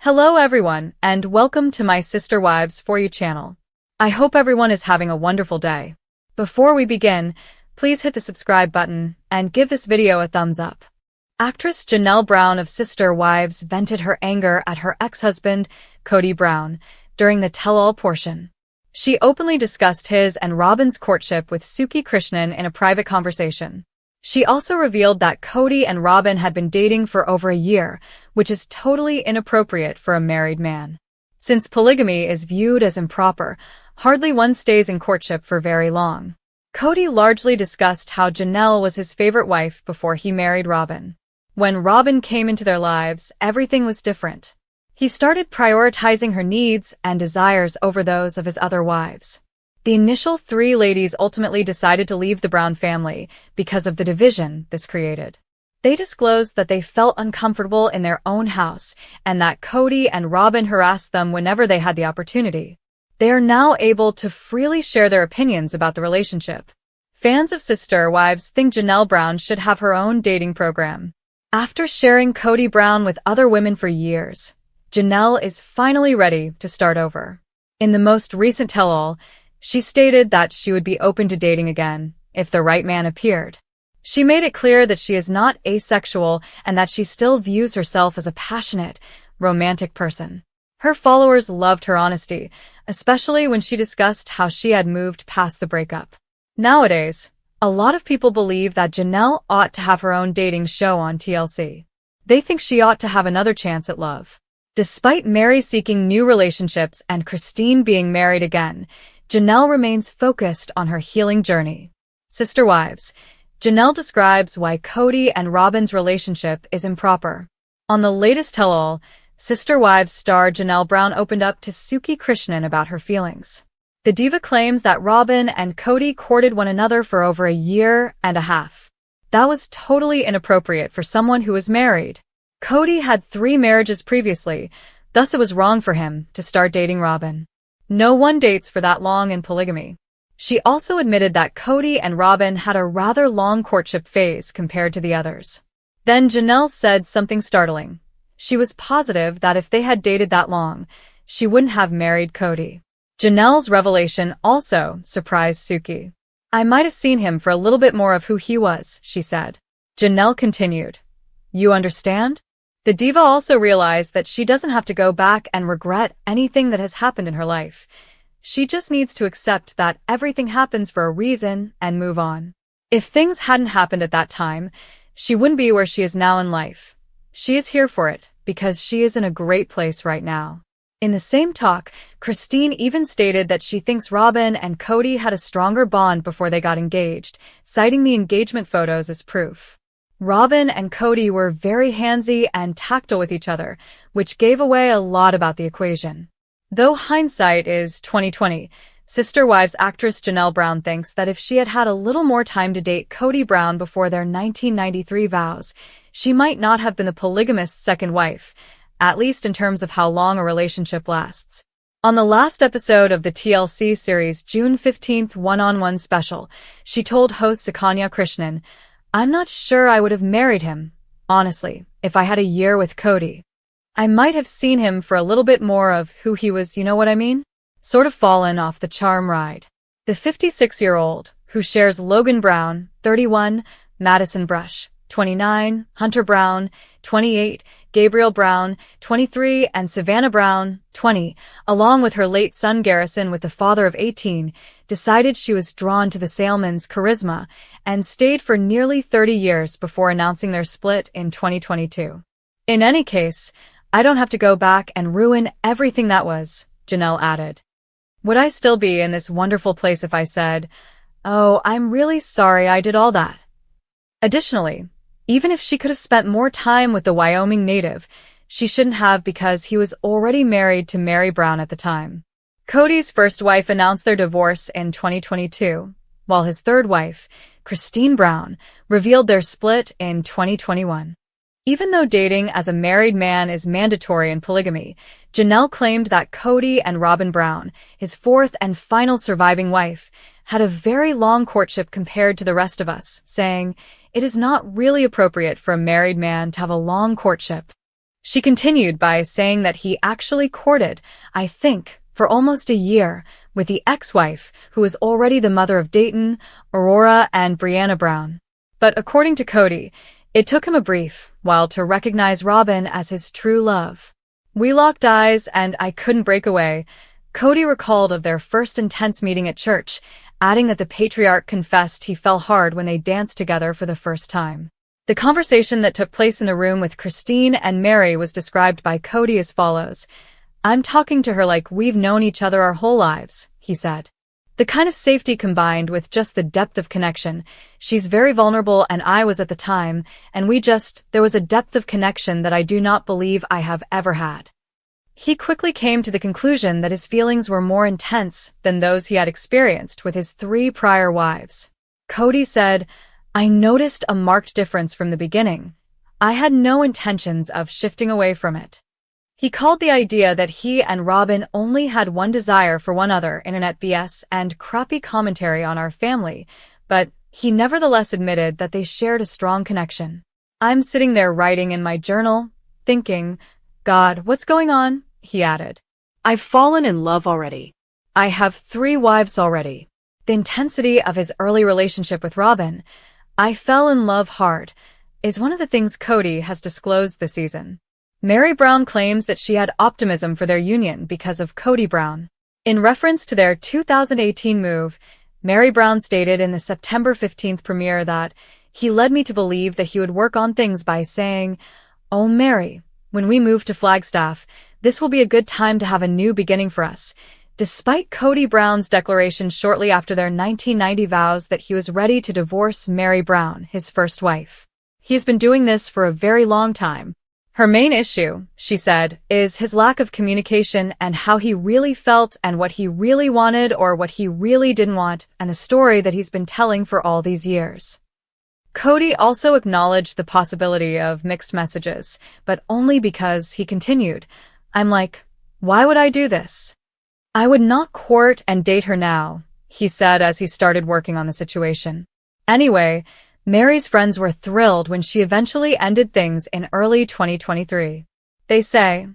Hello everyone, and welcome to my Sister Wives For You channel. I hope everyone is having a wonderful day. Before we begin, please hit the subscribe button and give this video a thumbs up. Actress Janelle Brown of Sister Wives vented her anger at her ex-husband, Kody Brown, during the tell-all portion. She openly discussed his and Robyn's courtship with Suki Krishnan in a private conversation. She also revealed that Kody and Robyn had been dating for over a year, which is totally inappropriate for a married man. Since polygamy is viewed as improper, hardly one stays in courtship for very long. Kody largely discussed how Janelle was his favorite wife before he married Robyn. When Robyn came into their lives, everything was different. He started prioritizing her needs and desires over those of his other wives. The initial three ladies ultimately decided to leave the Brown family because of the division this created. They disclosed that they felt uncomfortable in their own house and that Kody and Robyn harassed them whenever they had the opportunity. They are now able to freely share their opinions about the relationship. Fans of Sister Wives think Janelle Brown should have her own dating program. After sharing Kody Brown with other women for years, Janelle is finally ready to start over. In the most recent tell-all, she stated that she would be open to dating again if the right man appeared. She made it clear that she is not asexual and that she still views herself as a passionate, romantic person. Her followers loved her honesty, especially when she discussed how she had moved past the breakup. Nowadays, a lot of people believe that Janelle ought to have her own dating show on TLC. They think she ought to have another chance at love. Despite Mary seeking new relationships and Christine being married again, Janelle remains focused on her healing journey. Sister Wives, Janelle describes why Kody and Robyn's relationship is improper. On the latest tell-all, Sister Wives star Janelle Brown opened up to Suki Krishnan about her feelings. The diva claims that Robyn and Kody courted one another for over a year and a half. That was totally inappropriate for someone who was married. Kody had 3 marriages previously, thus it was wrong for him to start dating Robyn. No one dates for that long in polygamy. She also admitted that Kody and Robyn had a rather long courtship phase compared to the others. Then Janelle said something startling. She was positive that if they had dated that long, she wouldn't have married Kody. Janelle's revelation also surprised Suki. "I might have seen him for a little bit more of who he was," she said. Janelle continued, "You understand?" The diva also realized that she doesn't have to go back and regret anything that has happened in her life. She just needs to accept that everything happens for a reason and move on. If things hadn't happened at that time, she wouldn't be where she is now in life. She is here for it because she is in a great place right now. In the same talk, Christine even stated that she thinks Robyn and Kody had a stronger bond before they got engaged, citing the engagement photos as proof. Robyn and Kody were very handsy and tactile with each other, which gave away a lot about the equation. Though hindsight is 20/20, Sister Wives actress Janelle Brown thinks that if she had had a little more time to date Kody Brown before their 1993 vows, she might not have been the polygamist's second wife, at least in terms of how long a relationship lasts. On the last episode of the TLC series June 15th one-on-one special, she told host Sukanya Krishnan, "I'm not sure I would have married him, honestly, if I had a year with Kody. I might have seen him for a little bit more of who he was, you know what I mean? Sort of fallen off the charm ride." The 56-year-old, who shares Logan Brown, 31, Madison Brush, 29, Hunter Brown, 28, Gabriel Brown, 23, and Savannah Brown, 20, along with her late son Garrison with the father of 18, decided she was drawn to the Salmons' charisma and stayed for nearly 30 years before announcing their split in 2022. "In any case, I don't have to go back and ruin everything that was," Janelle added. "Would I still be in this wonderful place if I said, 'Oh, I'm really sorry I did all that'?" Additionally, even if she could have spent more time with the Wyoming native, she shouldn't have because he was already married to Mary Brown at the time. Kody's first wife announced their divorce in 2022, while his third wife, Christine Brown, revealed their split in 2021. Even though dating as a married man is mandatory in polygamy, Janelle claimed that Kody and Robyn Brown, his fourth and final surviving wife, had a very long courtship compared to the rest of us, saying, "It is not really appropriate for a married man to have a long courtship." She continued by saying that he actually courted, I think, for almost a year, with the ex-wife, who was already the mother of Dayton, Aurora, and Brianna Brown. But according to Cody, it took him a brief while to recognize Robyn as his true love. We locked eyes and I couldn't break away. Cody recalled of their first intense meeting at church, adding that the patriarch confessed he fell hard when they danced together for the first time. The conversation that took place in the room with Christine and Mary was described by Cody as follows. I'm talking to her like we've known each other our whole lives, he said. The kind of safety combined with just the depth of connection. She's very vulnerable and I was at the time, and there was a depth of connection that I do not believe I have ever had. He quickly came to the conclusion that his feelings were more intense than those he had experienced with his 3 prior wives. Cody said, I noticed a marked difference from the beginning. I had no intentions of shifting away from it. He called the idea that he and Robyn only had one desire for one other internet BS and crappy commentary on our family, but he nevertheless admitted that they shared a strong connection. I'm sitting there writing in my journal, thinking, God, what's going on? He added. I've fallen in love already. I have 3 wives already. The intensity of his early relationship with Robyn, I fell in love hard, is one of the things Cody has disclosed this season. Mary Brown claims that she had optimism for their union because of Cody Brown. In reference to their 2018 move, Mary Brown stated in the September 15th premiere that he led me to believe that he would work on things by saying, Oh Mary, when we move to Flagstaff, this will be a good time to have a new beginning for us. Despite Cody Brown's declaration shortly after their 1990 vows that he was ready to divorce Mary Brown, his first wife. He has been doing this for a very long time. Her main issue, she said, is his lack of communication and how he really felt and what he really wanted or what he really didn't want, and the story that he's been telling for all these years. Cody also acknowledged the possibility of mixed messages, but only because he continued, I'm like, why would I do this? I would not court and date her now, he said as he started working on the situation. Anyway, Mary's friends were thrilled when she eventually ended things in early 2023. They say,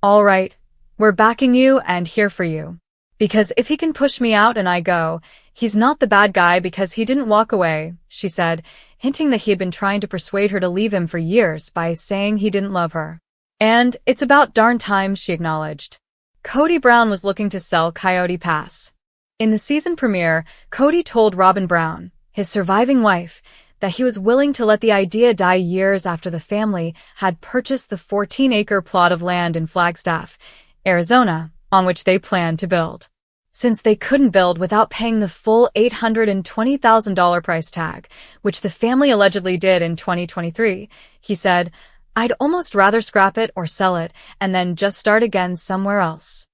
all right, we're backing you and here for you. Because if he can push me out and I go, he's not the bad guy because he didn't walk away, she said, hinting that he had been trying to persuade her to leave him for years by saying he didn't love her. And it's about darn time, she acknowledged. Cody Brown was looking to sell Coyote Pass. In the season premiere, Cody told Robyn Brown, his surviving wife, that he was willing to let the idea die years after the family had purchased the 14-acre plot of land in Flagstaff, Arizona, on which they planned to build. Since they couldn't build without paying the full $820,000 price tag, which the family allegedly did in 2023, he said, I'd almost rather scrap it or sell it and then just start again somewhere else.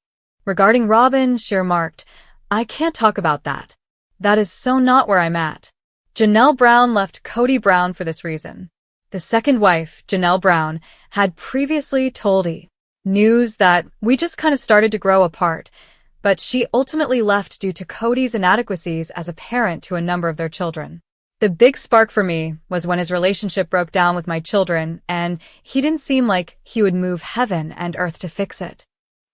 Regarding Robyn, she remarked, I can't talk about that. That is so not where I'm at. Janelle Brown left Cody Brown for this reason. The second wife, Janelle Brown, had previously told E! News that we just kind of started to grow apart, but she ultimately left due to Cody's inadequacies as a parent to a number of their children. The big spark for me was when his relationship broke down with my children and he didn't seem like he would move heaven and earth to fix it.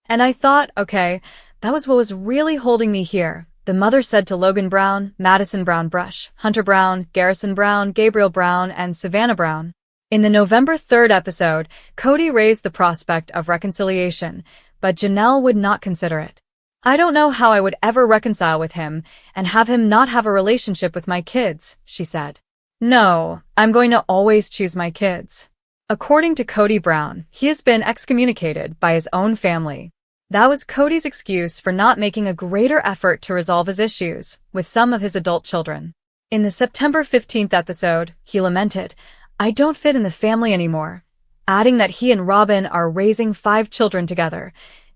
And I thought, okay, that was what was really holding me here. The mother said to Logan Brown, Madison Brown Brush, Hunter Brown, Garrison Brown, Gabriel Brown, and Savannah Brown. In the November 3rd episode, Cody raised the prospect of reconciliation, but Janelle would not consider it. I don't know how I would ever reconcile with him and have him not have a relationship with my kids, she said. No, I'm going to always choose my kids. According to Cody Brown, he has been excommunicated by his own family. That was Cody's excuse for not making a greater effort to resolve his issues with some of his adult children. In the September 15th episode, he lamented, I don't fit in the family anymore, adding that he and Robyn are raising 5 children together,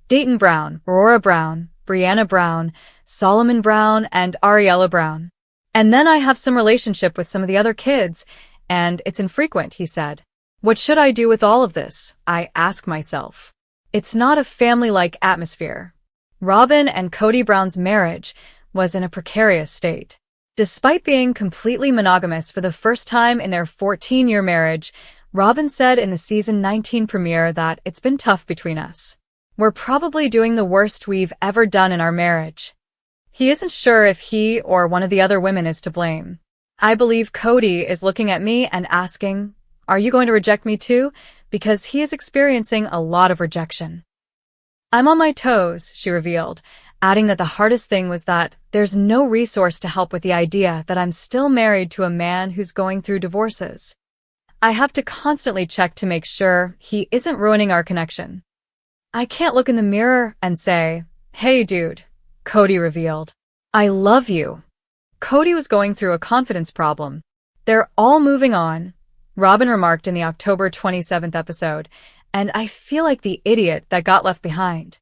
Dayton Brown, Aurora Brown, Brianna Brown, Solomon Brown, and Ariella Brown. And then I have some relationship with some of the other kids, and it's infrequent, he said. What should I do with all of this? I ask myself. It's not a family-like atmosphere. Robyn and Cody Brown's marriage was in a precarious state. Despite being completely monogamous for the first time in their 14-year marriage, Robyn said in the season 19 premiere that it's been tough between us. We're probably doing the worst we've ever done in our marriage. He isn't sure if he or one of the other women is to blame. I believe Cody is looking at me and asking, "Are you going to reject me too?" Because he is experiencing a lot of rejection. "I'm on my toes," she revealed, adding that the hardest thing was that there's no resource to help with the idea that I'm still married to a man who's going through divorces. I have to constantly check to make sure he isn't ruining our connection. I can't look in the mirror and say, "Hey dude," Cody revealed. "I love you." Cody was going through a confidence problem. "They're all moving on," Robyn remarked in the October 27th episode, "and I feel like the idiot that got left behind."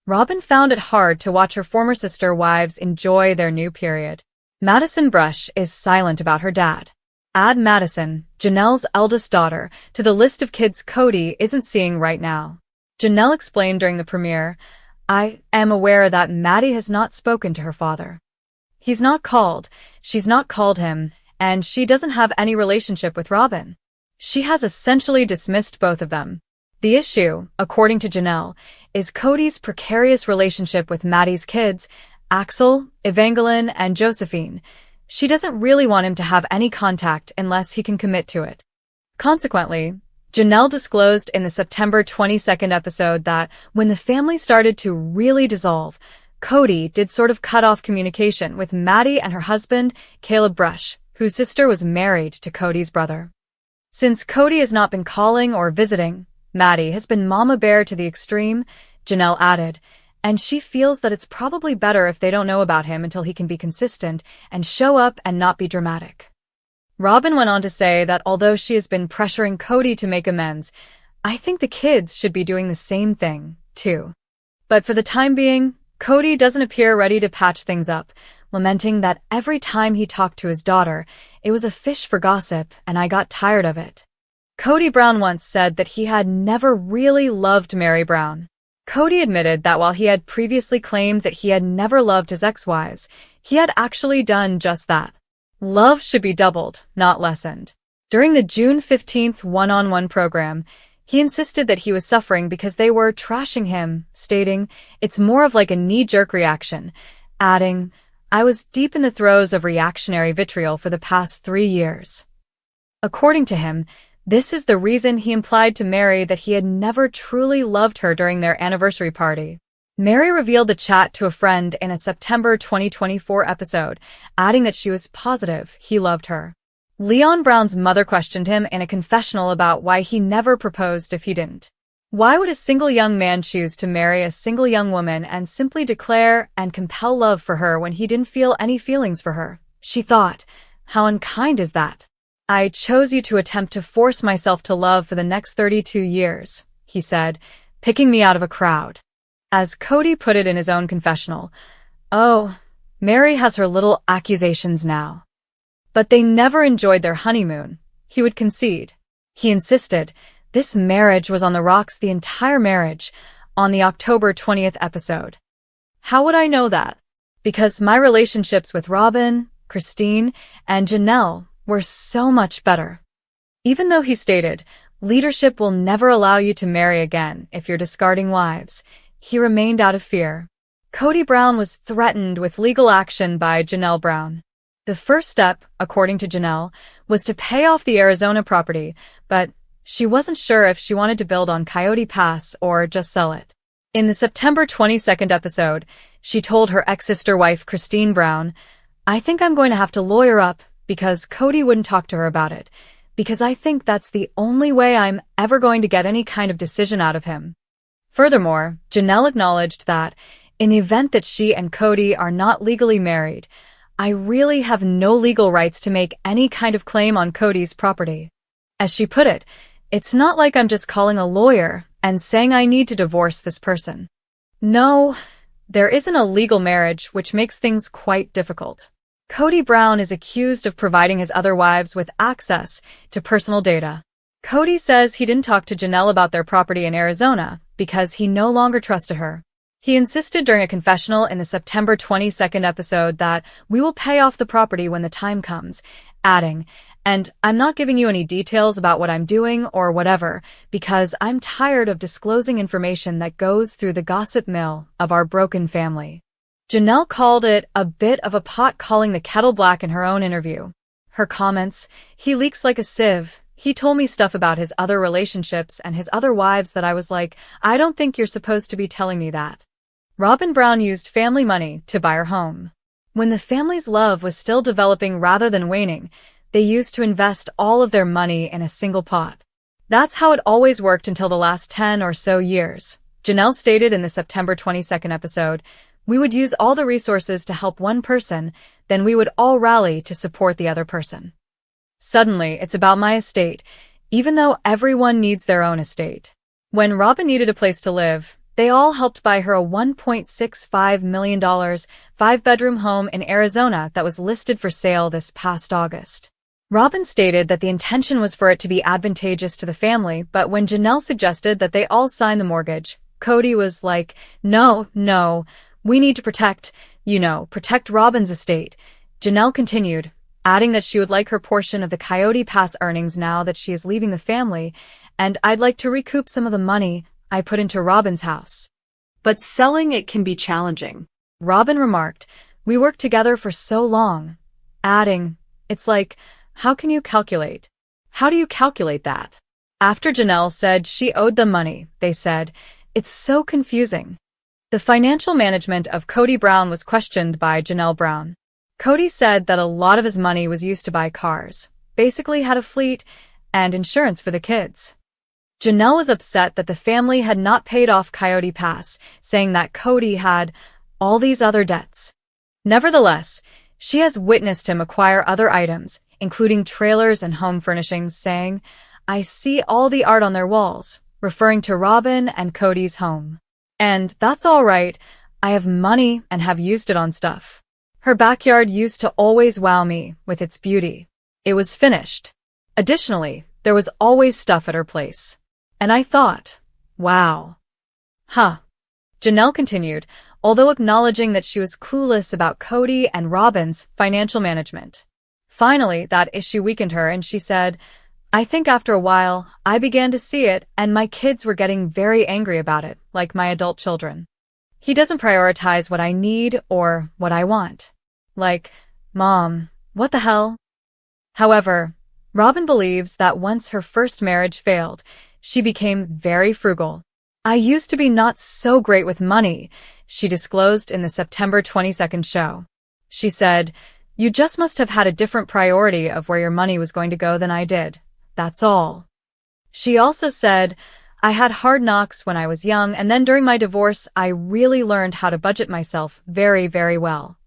Robyn found it hard to watch her former sister wives enjoy their new period. Madison Brush is silent about her dad. Add Madison, Janelle's eldest daughter, to the list of kids Cody isn't seeing right now. Janelle explained during the premiere, "I am aware that Maddie has not spoken to her father. She's not called him, and she doesn't have any relationship with Robyn. She has essentially dismissed both of them. The issue, according to Janelle, is Cody's precarious relationship with Maddie's kids, Axel, Evangeline, and Josephine. She doesn't really want him to have any contact unless he can commit to it." Consequently, Janelle disclosed in the September 22nd episode that when the family started to really dissolve, Cody did sort of cut off communication with Maddie and her husband, Caleb Brush, whose sister was married to Cody's brother. Since Cody has not been calling or visiting, Maddie has been mama bear to the extreme, Janelle added, and she feels that it's probably better if they don't know about him until he can be consistent and show up and not be dramatic. Robyn went on to say that although she has been pressuring Cody to make amends, "I think the kids should be doing the same thing, too." But for the time being, Cody doesn't appear ready to patch things up, lamenting that every time he talked to his daughter, it was a fish for gossip and I got tired of it. Cody Brown once said that he had never really loved Mary Brown. Cody admitted that while he had previously claimed that he had never loved his ex-wives, he had actually done just that. Love should be doubled, not lessened. During the June 15th one-on-one program, he insisted that he was suffering because they were trashing him, stating, "It's more of like a knee-jerk reaction," adding, "I was deep in the throes of reactionary vitriol for the past 3 years." According to him, this is the reason he implied to Mary that he had never truly loved her during their anniversary party. Mary revealed the chat to a friend in a September 2024 episode, adding that she was positive he loved her. Leon Brown's mother questioned him in a confessional about why he never proposed if he didn't. Why would a single young man choose to marry a single young woman and simply declare and compel love for her when he didn't feel any feelings for her? She thought, "How unkind is that? I chose you to attempt to force myself to love for the next 32 years, he said, picking me out of a crowd." As Cody put it in his own confessional, "Oh, Mary has her little accusations now." But they never enjoyed their honeymoon, he would concede. He insisted this marriage was on the rocks the entire marriage on the October 20th episode. "How would I know that? Because my relationships with Robyn, Christine, and Janelle were so much better." Even though he stated, leadership will never allow you to marry again if you're discarding wives, he remained out of fear. Cody Brown was threatened with legal action by Janelle Brown. The first step, according to Janelle, was to pay off the Arizona property, but she wasn't sure if she wanted to build on Coyote Pass or just sell it. In the September 22nd episode, she told her ex-sister wife Christine Brown, "I think I'm going to have to lawyer up because Cody wouldn't talk to her about it, because I think that's the only way I'm ever going to get any kind of decision out of him." Furthermore, Janelle acknowledged that, in the event that she and Cody are not legally married, "I really have no legal rights to make any kind of claim on Cody's property." As she put it, "It's not like I'm just calling a lawyer and saying I need to divorce this person. No, there isn't a legal marriage, which makes things quite difficult." Cody Brown is accused of providing his other wives with access to personal data. Cody says he didn't talk to Janelle about their property in Arizona because he no longer trusted her. He insisted during a confessional in the September 22nd episode that "we will pay off the property when the time comes," adding, And I'm not giving you any details about what I'm doing or whatever, because I'm tired of disclosing information that goes through the gossip mill of our broken family. Janelle called it a bit of a pot calling the kettle black in her own interview. Her comments, "He leaks like a sieve. He told me stuff about his other relationships and his other wives that I was like, I don't think you're supposed to be telling me that." Robyn Brown used family money to buy her home. When the family's love was still developing rather than waning, they used to invest all of their money in a single pot. That's how it always worked until the last 10 or so years. Janelle stated in the September 22nd episode, "We would use all the resources to help one person, then we would all rally to support the other person. Suddenly, it's about my estate, even though everyone needs their own estate." When Robyn needed a place to live, they all helped buy her a $1.65 million 5-bedroom home in Arizona that was listed for sale this past August. Robyn stated that the intention was for it to be advantageous to the family, but when Janelle suggested that they all sign the mortgage, Cody was like, No, we need to protect Robyn's estate. Janelle continued, adding that she would like her portion of the Coyote Pass earnings now that she is leaving the family, and I'd like to recoup some of the money I put into Robyn's house. But selling it can be challenging. Robyn remarked, "We worked together for so long," adding, "It's like, how do you calculate that?" After Janelle said she owed them money, they said, "It's so confusing." The financial management of Cody Brown was questioned by Janelle Brown. Cody said that a lot of his money was used to buy cars, basically had a fleet, and insurance for the kids. Janelle was upset that the family had not paid off Coyote Pass, saying that Cody had all these other debts. Nevertheless, she has witnessed him acquire other items, including trailers and home furnishings, saying, "I see all the art on their walls," referring to Robyn and Cody's home. "And that's all right. I have money and have used it on stuff. Her backyard used to always wow me with its beauty. It was finished. Additionally, there was always stuff at her place. And I thought, wow." Janelle continued, although acknowledging that she was clueless about Cody and Robyn's financial management. Finally, that issue weakened her and she said, "I think after a while, I began to see it and my kids were getting very angry about it, like my adult children. He doesn't prioritize what I need or what I want. Like, Mom, what the hell?" However, Robyn believes that once her first marriage failed, she became very frugal. "I used to be not so great with money," she disclosed in the September 22nd show. She said, "You just must have had a different priority of where your money was going to go than I did. That's all." She also said, "I had hard knocks when I was young, and then during my divorce, I really learned how to budget myself very, very well."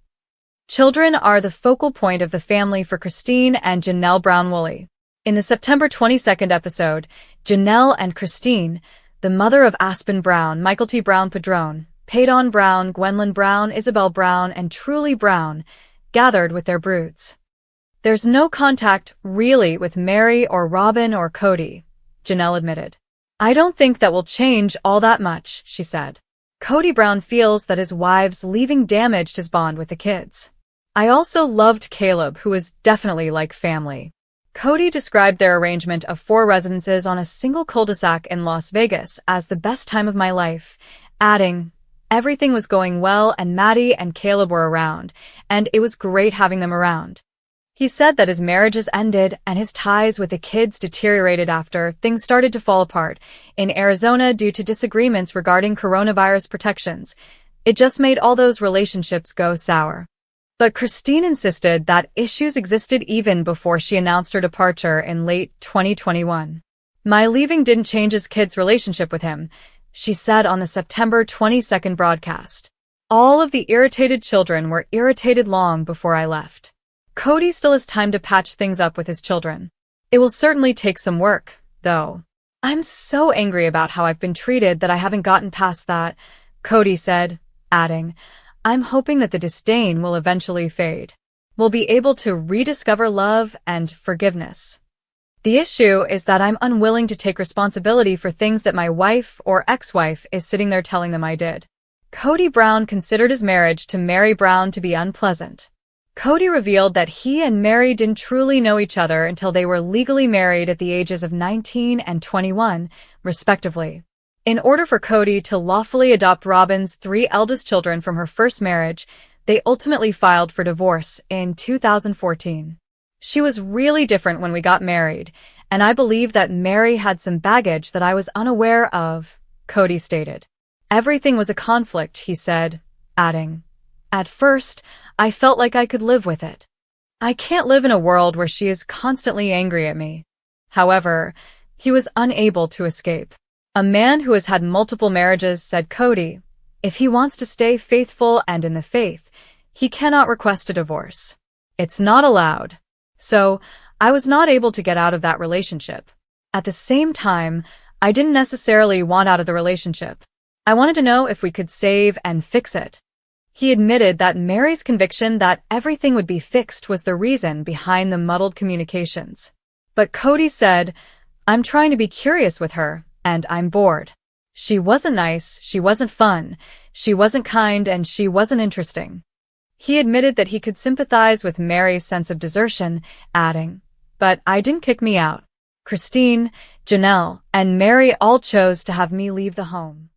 Children are the focal point of the family for Christine and Janelle Brown-Woolley. In the September 22nd episode, Janelle and Christine, the mother of Aspen Brown, Michael T. Brown Paedon, Paedon Brown, Gwendolyn Brown, Isabel Brown, and Truly Brown, gathered with their broods. "There's no contact, really, with Mary or Robyn or Cody," Janelle admitted. "I don't think that will change all that much," she said. Cody Brown feels that his wives leaving damaged his bond with the kids. "I also loved Caleb, who is definitely like family." Cody described their arrangement of 4 residences on a single cul-de-sac in Las Vegas as the best time of my life, adding, "Everything was going well and Maddie and Caleb were around, and it was great having them around." He said that his marriages ended and his ties with the kids deteriorated after things started to fall apart in Arizona due to disagreements regarding coronavirus protections. It just made all those relationships go sour. But Christine insisted that issues existed even before she announced her departure in late 2021. "My leaving didn't change his kids' relationship with him," she said on the September 22nd broadcast. "All of the irritated children were irritated long before I left. Cody still has time to patch things up with his children. It will certainly take some work, though. I'm so angry about how I've been treated that I haven't gotten past that," Cody said, adding, "I'm hoping that the disdain will eventually fade. We'll be able to rediscover love and forgiveness. The issue is that I'm unwilling to take responsibility for things that my wife or ex-wife is sitting there telling them I did." Cody Brown considered his marriage to Mary Brown to be unpleasant. Cody revealed that he and Mary didn't truly know each other until they were legally married at the ages of 19 and 21, respectively. In order for Cody to lawfully adopt Robyn's 3 eldest children from her first marriage, they ultimately filed for divorce in 2014. She was really different when we got married, and I believe that Mary had some baggage that I was unaware of, Cody stated. Everything was a conflict, he said, adding, "At first, I felt like I could live with it. I can't live in a world where she is constantly angry at me." However, he was unable to escape. A man who has had multiple marriages, said Cody, if he wants to stay faithful and in the faith, he cannot request a divorce. It's not allowed. So, I was not able to get out of that relationship. At the same time, I didn't necessarily want out of the relationship. I wanted to know if we could save and fix it. He admitted that Mary's conviction that everything would be fixed was the reason behind the muddled communications. But Cody said, "I'm trying to be curious with her, and I'm bored. She wasn't nice, she wasn't fun, she wasn't kind, and she wasn't interesting." He admitted that he could sympathize with Mary's sense of desertion, adding, "But I didn't kick me out. Christine, Janelle, and Mary all chose to have me leave the home."